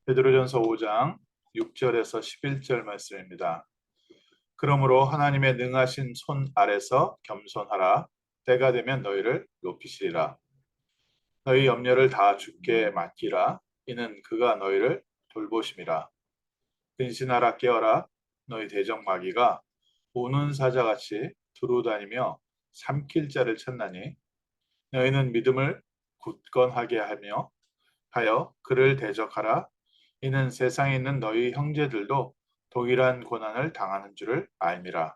베드로전서 5장 6절에서 11절 말씀입니다. 그러므로 하나님의 능하신 손 아래서 겸손하라. 때가 되면 너희를 높이시리라. 너희 염려를 다 주께 맡기라. 이는 그가 너희를 돌보심이라. 근신하라 깨어라. 너희 대적 마귀가 우는 사자같이 두루다니며 삼킬 자를 찾나니 너희는 믿음을 굳건하게 하여 그를 대적하라. 이는 세상에 있는 너희 형제들도 동일한 고난을 당하는 줄을 알미라.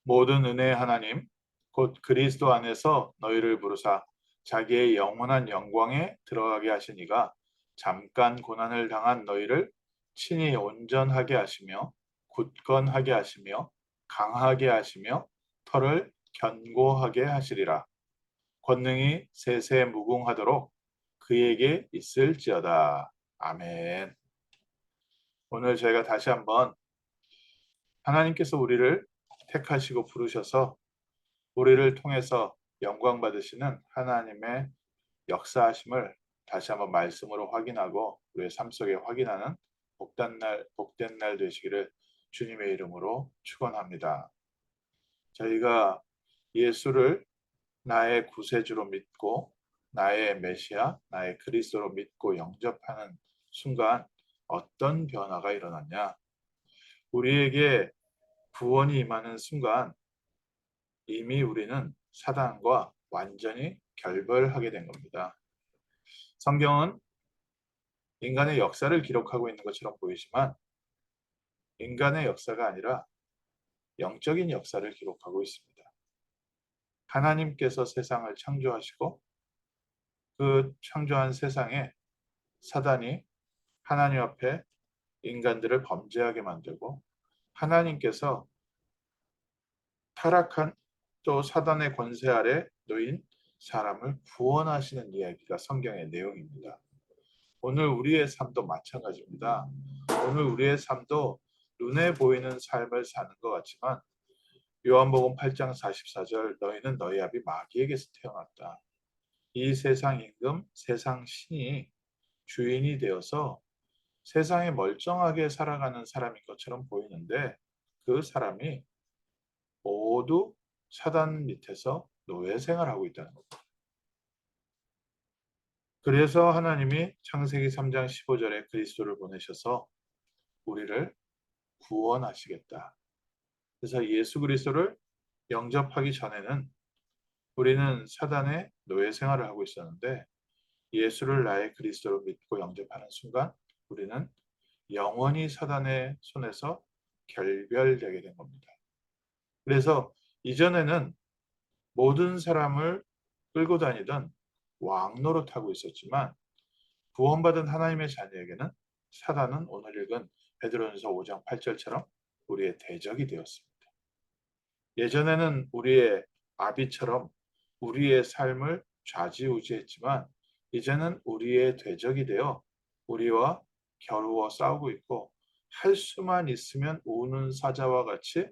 모든 은혜의 하나님 곧 그리스도 안에서 너희를 부르사 자기의 영원한 영광에 들어가게 하시니가 잠깐 고난을 당한 너희를 친히 온전하게 하시며 굳건하게 하시며 강하게 하시며 털을 견고하게 하시리라. 권능이 세세 무궁하도록 그에게 있을지어다. 아멘. 오늘 저희가 다시 한번 하나님께서 우리를 택하시고 부르셔서 우리를 통해서 영광 받으시는 하나님의 역사하심을 다시 한번 말씀으로 확인하고 우리의 삶 속에 확인하는 복된 날 되시기를 주님의 이름으로 축원합니다. 저희가 예수를 나의 구세주로 믿고 나의 메시아, 나의 그리스도로 믿고 영접하는 순간 어떤 변화가 일어났냐? 우리에게 구원이 임하는 순간 이미 우리는 사단과 완전히 결별하게 된 겁니다. 성경은 인간의 역사를 기록하고 있는 것처럼 보이지만 인간의 역사가 아니라 영적인 역사를 기록하고 있습니다. 하나님께서 세상을 창조하시고 그 창조한 세상에 사단이 하나님 앞에 인간들을 범죄하게 만들고 하나님께서 타락한 또 사단의 권세 아래 놓인 사람을 구원하시는 이야기가 성경의 내용입니다. 오늘 우리의 삶도 마찬가지입니다. 오늘 우리의 삶도 눈에 보이는 삶을 사는 것 같지만 요한복음 8장 44절 너희는 너희 아비 마귀에게서 태어났다. 이 세상 임금, 세상 신이 주인이 되어서 세상에 멀쩡하게 살아가는 사람인 것처럼 보이는데 그 사람이 모두 사단 밑에서 노예 생활하고 있다는 겁니다. 그래서 하나님이 창세기 3장 15절에 그리스도를 보내셔서 우리를 구원하시겠다. 그래서 예수 그리스도를 영접하기 전에는 우리는 사단의 노예 생활을 하고 있었는데 예수를 나의 그리스도로 믿고 영접하는 순간 우리는 영원히 사단의 손에서 결별되게 된 겁니다. 그래서 이전에는 모든 사람을 끌고 다니던 왕노릇하고 있었지만 구원받은 하나님의 자녀에게는 사단은 오늘 읽은 베드로전서 5장 8절처럼 우리의 대적이 되었습니다. 예전에는 우리의 아비처럼 우리의 삶을 좌지우지했지만 이제는 우리의 대적이 되어 우리와 겨루어 싸우고 있고 할 수만 있으면 우는 사자와 같이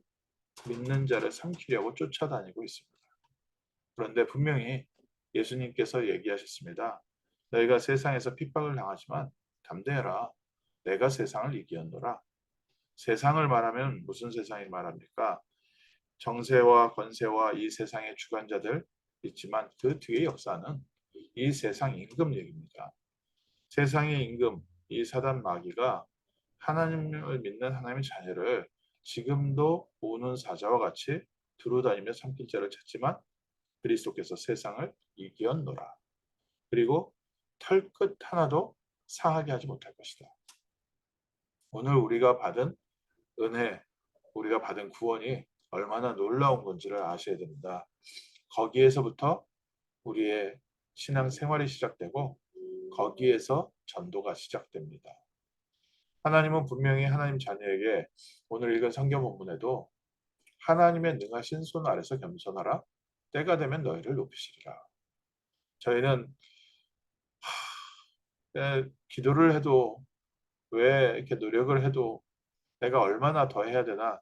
믿는 자를 삼키려고 쫓아다니고 있습니다. 그런데 분명히 예수님께서 얘기하셨습니다. 너희가 세상에서 핍박을 당하지만 담대해라. 내가 세상을 이기었노라. 세상을 말하면 무슨 세상을 말합니까? 정세와 권세와 이 세상의 주관자들 있지만 그 뒤의 역사는 이 세상 임금 얘기입니다. 세상의 임금, 이 사단 마귀가 하나님을 믿는 하나님의 자녀를 지금도 오는 사자와 같이 두루다니며 삼킬 자를 찾지만 그리스도께서 세상을 이기었노라. 그리고 털끝 하나도 상하게 하지 못할 것이다. 오늘 우리가 받은 은혜, 우리가 받은 구원이 얼마나 놀라운 건지를 아셔야 됩니다. 거기에서부터 우리의 신앙 생활이 시작되고 거기에서 전도가 시작됩니다. 하나님은 분명히 하나님 자녀에게 오늘 읽은 성경 본문에도 하나님의 능하신 손 아래서 겸손하라. 때가 되면 너희를 높이시리라. 저희는 기도를 해도 왜 이렇게 노력을 해도 내가 얼마나 더 해야 되나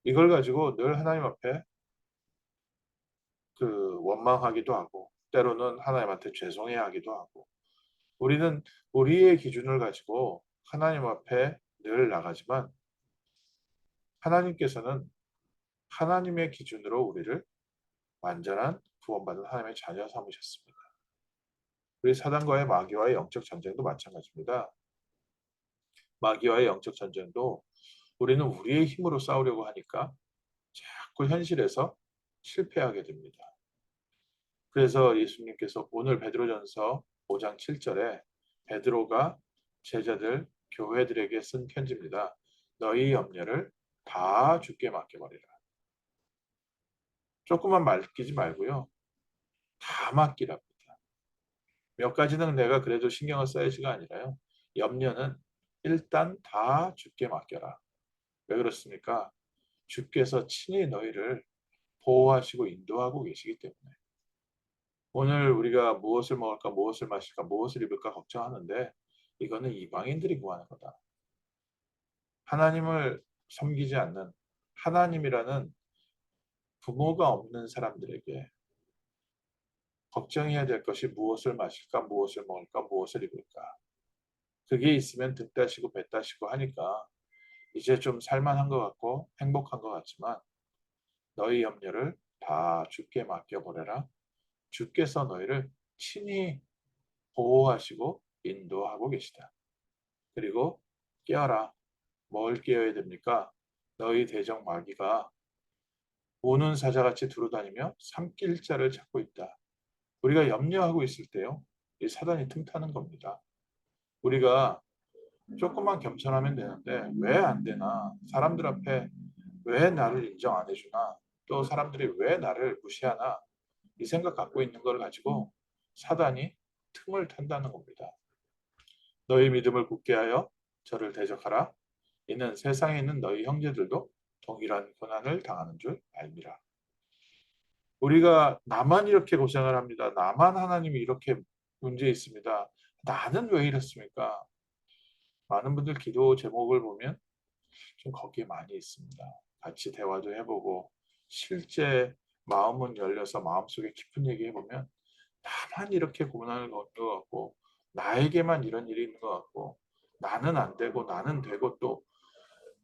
이걸 가지고 늘 하나님 앞에 원망하기도 하고 때로는 하나님한테 죄송해야 하기도 하고 우리는 우리의 기준을 가지고 하나님 앞에 늘 나가지만 하나님께서는 하나님의 기준으로 우리를 완전한 구원받은 하나님의 자녀 삼으셨습니다. 우리 사단과의 마귀와의 영적 전쟁도 마찬가지입니다. 마귀와의 영적 전쟁도 우리는 우리의 힘으로 싸우려고 하니까 자꾸 현실에서 실패하게 됩니다. 그래서 예수님께서 오늘 베드로전서 5장 7절에 베드로가 제자들 교회들에게 쓴 편지입니다. 너희 염려를 다 주께 맡겨버리라. 조금만 맡기지 말고요. 다 맡기랍니다. 몇 가지는 내가 그래도 신경을 써야지가 아니라요. 염려는 일단 다 주께 맡겨라. 왜 그렇습니까? 주께서 친히 너희를 보호하시고 인도하고 계시기 때문에. 오늘 우리가 무엇을 먹을까, 무엇을 마실까, 무엇을 입을까 걱정하는데 이거는 이방인들이 구하는 거다. 하나님을 섬기지 않는 하나님이라는 부모가 없는 사람들에게 걱정해야 될 것이 무엇을 마실까, 무엇을 먹을까, 무엇을 입을까. 그게 있으면 득다시고 배다시고 하니까 이제 좀 살만한 것 같고 행복한 것 같지만 너희 염려를 다 주께 맡겨보내라. 주께서 너희를 친히 보호하시고 인도하고 계시다. 그리고 깨어라. 뭘 깨어야 됩니까? 너희 대적 마귀가 오는 사자같이 두루다니며 삼킬 자를 찾고 있다. 우리가 염려하고 있을 때요. 이 사단이 틈타는 겁니다. 우리가 조금만 겸손하면 되는데 왜 안 되나? 사람들 앞에 왜 나를 인정 안 해주나? 또 사람들이 왜 나를 무시하나? 이 생각 갖고 있는 걸 가지고 사단이 틈을 탄다는 겁니다. 너희 믿음을 굳게 하여 저를 대적하라. 이는 세상에 있는 너희 형제들도 동일한 고난을 당하는 줄 알미라. 우리가 나만 이렇게 고생을 합니다. 나만 하나님이 이렇게 문제 있습니다. 나는 왜 이렇습니까? 많은 분들 기도 제목을 보면 좀 거기에 많이 있습니다. 같이 대화도 해보고 실제 마음은 열려서 마음속에 깊은 얘기 해보면 나만 이렇게 고난을 겪는 것 같고 나에게만 이런 일이 있는 것 같고 나는 안 되고 나는 되고 또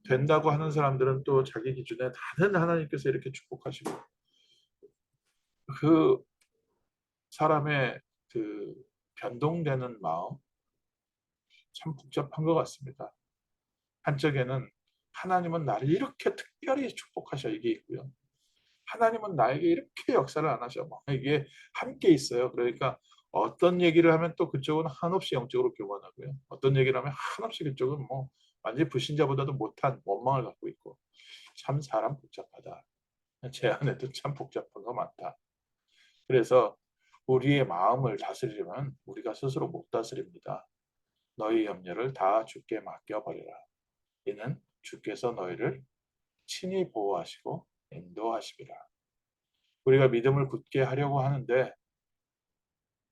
된다고 하는 사람들은 또 자기 기준에 다른 하나님께서 이렇게 축복하시고 그 사람의 그 변동되는 마음 참 복잡한 것 같습니다. 한쪽에는 하나님은 나를 이렇게 특별히 축복하셔 이게 있고요. 하나님은 나에게 이렇게 역사를 안 하셔. 뭐 이게 함께 있어요. 그러니까 어떤 얘기를 하면 또 그쪽은 한없이 영적으로 교만하고요. 어떤 얘기를 하면 한없이 그쪽은 뭐 완전히 불신자보다도 못한 원망을 갖고 있고 참 사람 복잡하다. 제 안에도 참 복잡한 거 많다. 그래서 우리의 마음을 다스리려면 우리가 스스로 못 다스립니다. 너희 염려를 다 주께 맡겨버리라. 이는 주께서 너희를 친히 보호하시고 인도하시리라. 우리가 믿음을 굳게 하려고 하는데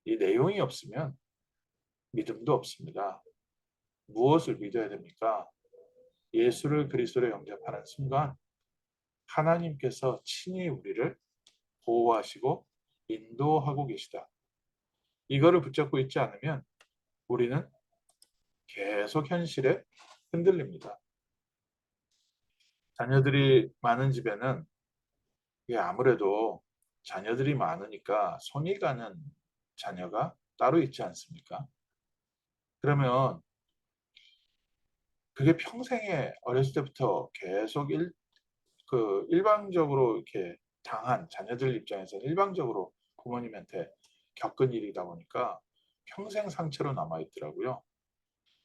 이 내용이 없으면 믿음도 없습니다. 무엇을 믿어야 됩니까? 예수를 그리스도로 영접하는 순간 하나님께서 친히 우리를 보호하시고 인도하고 계시다. 이거를 붙잡고 있지 않으면 우리는 계속 현실에 흔들립니다. 자녀들이 많은 집에는 이게 아무래도 자녀들이 많으니까 손이 가는 자녀가 따로 있지 않습니까? 그러면 그게 평생에 어렸을 때부터 계속 일방적으로 이렇게 당한 자녀들 입장에서 일방적으로 부모님한테 겪은 일이다 보니까 평생 상처로 남아 있더라고요.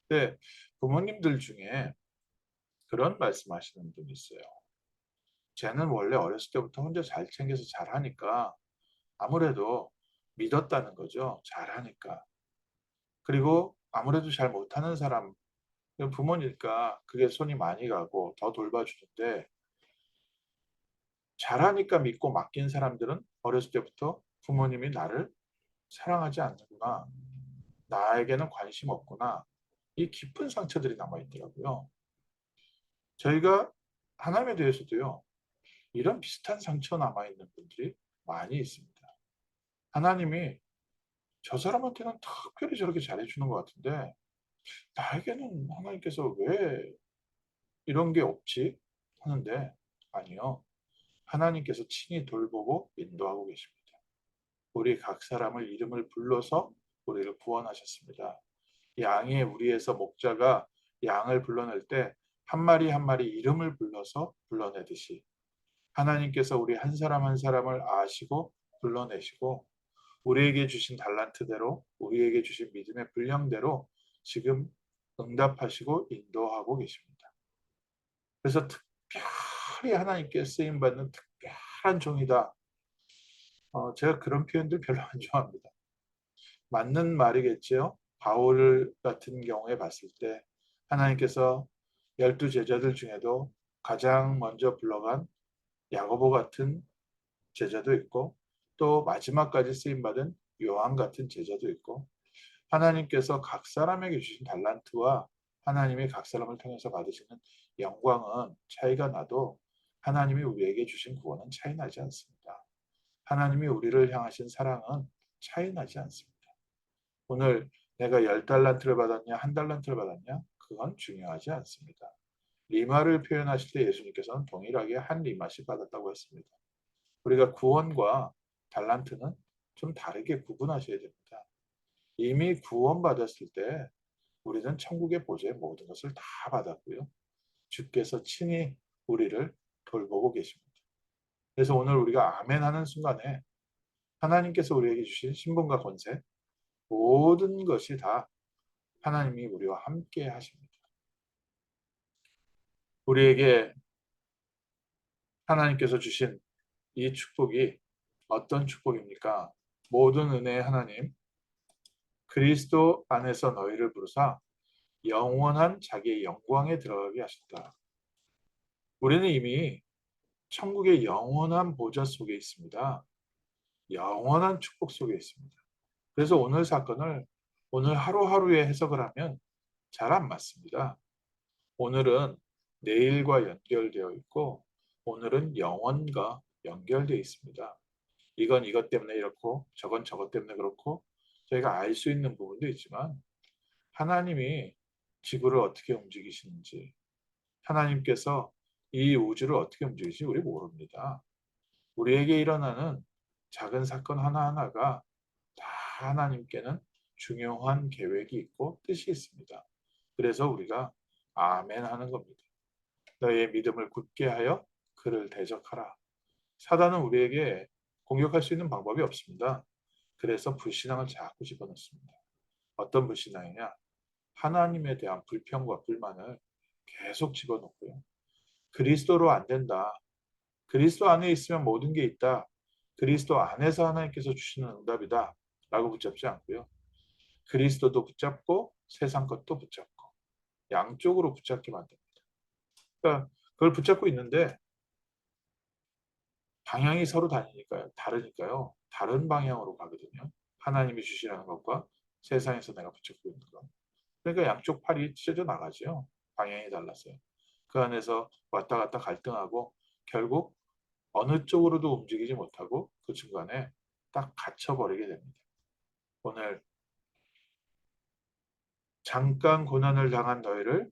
근데 부모님들 중에 그런 말씀하시는 분이 있어요. 쟤는 원래 어렸을 때부터 혼자 잘 챙겨서 잘하니까 아무래도 믿었다는 거죠. 잘하니까. 그리고 아무래도 잘 못하는 사람, 부모니까 그게 손이 많이 가고 더 돌봐주는데 잘하니까 믿고 맡긴 사람들은 어렸을 때부터 부모님이 나를 사랑하지 않는구나. 나에게는 관심 없구나. 이 깊은 상처들이 남아있더라고요. 저희가 하나님에 대해서도요. 이런 비슷한 상처 남아있는 분들이 많이 있습니다. 하나님이 저 사람한테는 특별히 저렇게 잘해주는 것 같은데 나에게는 하나님께서 왜 이런 게 없지? 하는데 아니요. 하나님께서 친히 돌보고 인도하고 계십니다. 우리 각 사람을 이름을 불러서 우리를 구원하셨습니다. 양의 무리에서 목자가 양을 불러낼 때 한 마리 한 마리 이름을 불러서 불러내듯이 하나님께서 우리 한 사람 한 사람을 아시고 불러내시고 우리에게 주신 달란트대로 우리에게 주신 믿음의 분량대로 지금 응답하시고 인도하고 계십니다. 그래서 특별히 하나님께 쓰임받는 특별한 종이다. 제가 그런 표현들 별로 안 좋아합니다. 맞는 말이겠지요. 바울 같은 경우에 봤을 때 하나님께서 12 제자들 중에도 가장 먼저 불러간 야고보 같은 제자도 있고 또 마지막까지 쓰임받은 요한 같은 제자도 있고 하나님께서 각 사람에게 주신 달란트와 하나님이 각 사람을 통해서 받으시는 영광은 차이가 나도 하나님이 우리에게 주신 구원은 차이 나지 않습니다. 하나님이 우리를 향하신 사랑은 차이 나지 않습니다. 오늘 내가 10달란트를 받았냐, 한 달란트를 받았냐? 그건 중요하지 않습니다. 리마를 표현하실 때 예수님께서는 동일하게 한 리마씩 받았다고 했습니다. 우리가 구원과 달란트는 좀 다르게 구분하셔야 됩니다. 이미 구원받았을 때 우리는 천국의 보좌의 모든 것을 다 받았고요. 주께서 친히 우리를 돌보고 계십니다. 그래서 오늘 우리가 아멘 하는 순간에 하나님께서 우리에게 주신 신분과 권세 모든 것이 다 하나님이 우리와 함께 하십니다. 우리에게 하나님께서 주신 이 축복이 어떤 축복입니까? 모든 은혜의 하나님 그리스도 안에서 너희를 부르사 영원한 자기의 영광에 들어가게 하셨다. 우리는 이미 천국의 영원한 보좌 속에 있습니다. 영원한 축복 속에 있습니다. 그래서 오늘 사건을 오늘 하루하루에 해석을 하면 잘 안 맞습니다. 오늘은 내일과 연결되어 있고 오늘은 영원과 연결되어 있습니다. 이건 이것 때문에 이렇고 저건 저것 때문에 그렇고 저희가 알 수 있는 부분도 있지만 하나님이 지구를 어떻게 움직이시는지 하나님께서 이 우주를 어떻게 움직이시는지 우리 모릅니다. 우리에게 일어나는 작은 사건 하나하나가 다 하나님께는 중요한 계획이 있고 뜻이 있습니다. 그래서 우리가 아멘 하는 겁니다. 너의 믿음을 굳게 하여 그를 대적하라. 사단은 우리에게 공격할 수 있는 방법이 없습니다. 그래서 불신앙을 자꾸 집어넣습니다. 어떤 불신앙이냐? 하나님에 대한 불평과 불만을 계속 집어넣고요. 그리스도로 안 된다. 그리스도 안에 있으면 모든 게 있다. 그리스도 안에서 하나님께서 주시는 응답이다. 라고 붙잡지 않고요. 그리스도도 붙잡고 세상 것도 붙잡고 양쪽으로 붙잡게 만듭니다. 그러니까 그걸 붙잡고 있는데 방향이 서로 다르니까요. 다른 방향으로 가거든요. 하나님이 주시라는 것과 세상에서 내가 붙잡고 있는 것. 그러니까 양쪽 팔이 찢어져 나가죠. 방향이 달라서요. 그 안에서 왔다 갔다 갈등하고 결국 어느 쪽으로도 움직이지 못하고 그 중간에 딱 갇혀버리게 됩니다. 오늘 잠깐 고난을 당한 너희를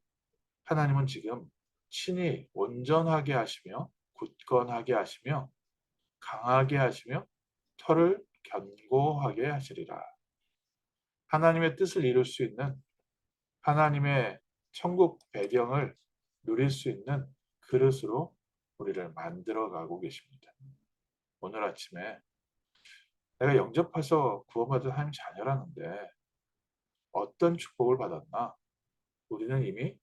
하나님은 지금 친히 온전하게 하시며 굳건하게 하시며 강하게 하시며 털을 견고하게 하시리라. 하나님의 뜻을 이룰 수 있는 하나님의 천국 배경을 누릴 수 있는 그릇으로 우리를 만들어가고 계십니다. 오늘 아침에 내가 영접해서 구원받은 하나님 자녀라는데 어떤 축복을 받았나? 우리는 이미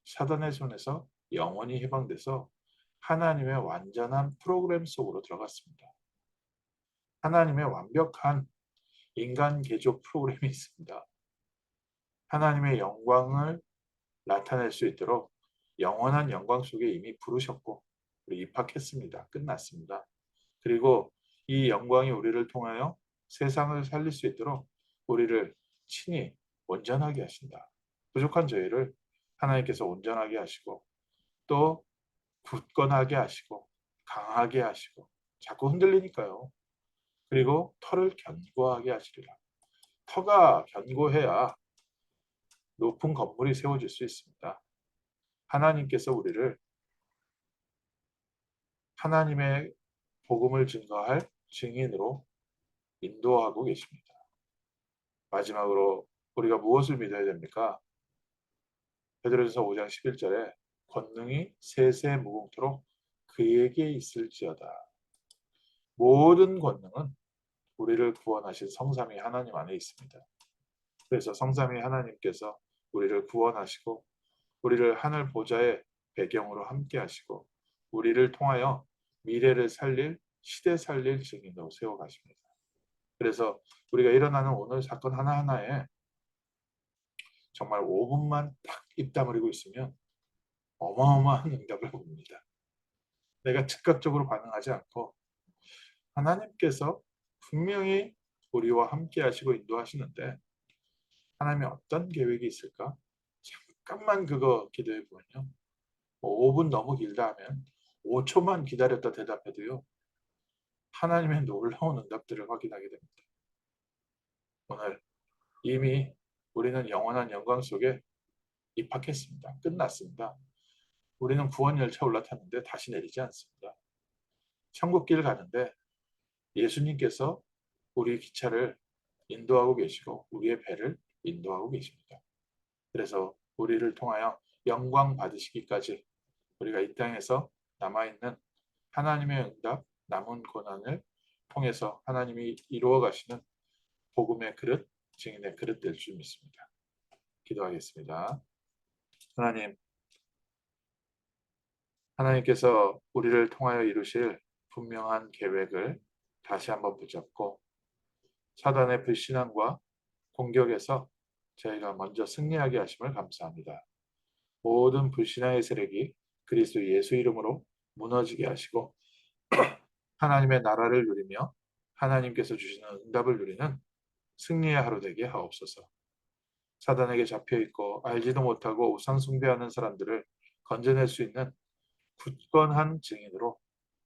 사단의 손에서 영원히 해방돼서 하나님의 완전한 프로그램 속으로 들어갔습니다. 하나님의 완벽한 인간 개조 프로그램이 있습니다. 하나님의 영광을 나타낼 수 있도록 영원한 영광 속에 이미 부르셨고 우리 입학했습니다. 끝났습니다. 그리고 이 영광이 우리를 통하여 세상을 살릴 수 있도록 우리를 친히 온전하게 하신다. 부족한 저희를 하나님께서 온전하게 하시고 또 굳건하게 하시고 강하게 하시고 자꾸 흔들리니까요. 그리고 털을 견고하게 하시리라. 터가 견고해야 높은 건물이 세워질 수 있습니다. 하나님께서 우리를 하나님의 복음을 증거할 증인으로 인도하고 계십니다. 마지막으로 우리가 무엇을 믿어야 됩니까? 베드로전서 5장 11절에 권능이 세세무궁토록 그에게 있을지어다. 모든 권능은 우리를 구원하신 성삼위 하나님 안에 있습니다. 그래서 성삼위 하나님께서 우리를 구원하시고 우리를 하늘 보좌의 배경으로 함께 하시고 우리를 통하여 미래를 살릴 시대 살릴 증인으로 세워가십니다. 그래서 우리가 일어나는 오늘 사건 하나하나에 정말 5분만 딱 입 다물고 있으면 어마어마한 응답을 봅니다. 내가 즉각적으로 반응하지 않고 하나님께서 분명히 우리와 함께 하시고 인도하시는데 하나님이 어떤 계획이 있을까? 잠깐만 그거 기도해 보면요. 5분 너무 길다 하면 5초만 기다렸다 대답해도요. 하나님의 놀라운 응답들을 확인하게 됩니다. 오늘 이미 우리는 영원한 영광 속에 입학했습니다. 끝났습니다. 우리는 구원 열차 올라탔는데 다시 내리지 않습니다. 천국길 가는데 예수님께서 우리 기차를 인도하고 계시고 우리의 배를 인도하고 계십니다. 그래서 우리를 통하여 영광 받으시기까지 우리가 이 땅에서 남아있는 하나님의 응답, 남은 고난을 통해서 하나님이 이루어 가시는 복음의 그릇, 증인의 그릇 될 줄 믿습니다. 기도하겠습니다. 하나님께서 우리를 통하여 이루실 분명한 계획을 다시 한번 붙잡고 사단의 불신앙과 공격에서 저희가 먼저 승리하게 하심을 감사합니다. 모든 불신앙의 세력이 그리스도 예수 이름으로 무너지게 하시고 하나님의 나라를 누리며 하나님께서 주시는 응답을 누리는 승리의 하루 되게 하옵소서. 사단에게 잡혀있고 알지도 못하고 우상 숭배하는 사람들을 건져낼 수 있는 굳건한 증인으로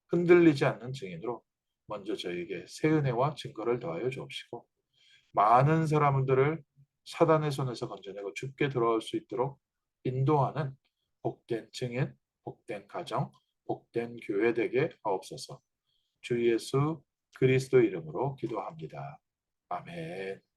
흔들리지 않는 증인으로 먼저 저에게 새 은혜와 증거를 더하여 주옵시고 많은 사람들을 사단의 손에서 건져내고 죽게 돌아올 수 있도록 인도하는 복된 증인, 복된 가정, 복된 교회 되게 하옵소서. 주 예수 그리스도 이름으로 기도합니다. 아멘.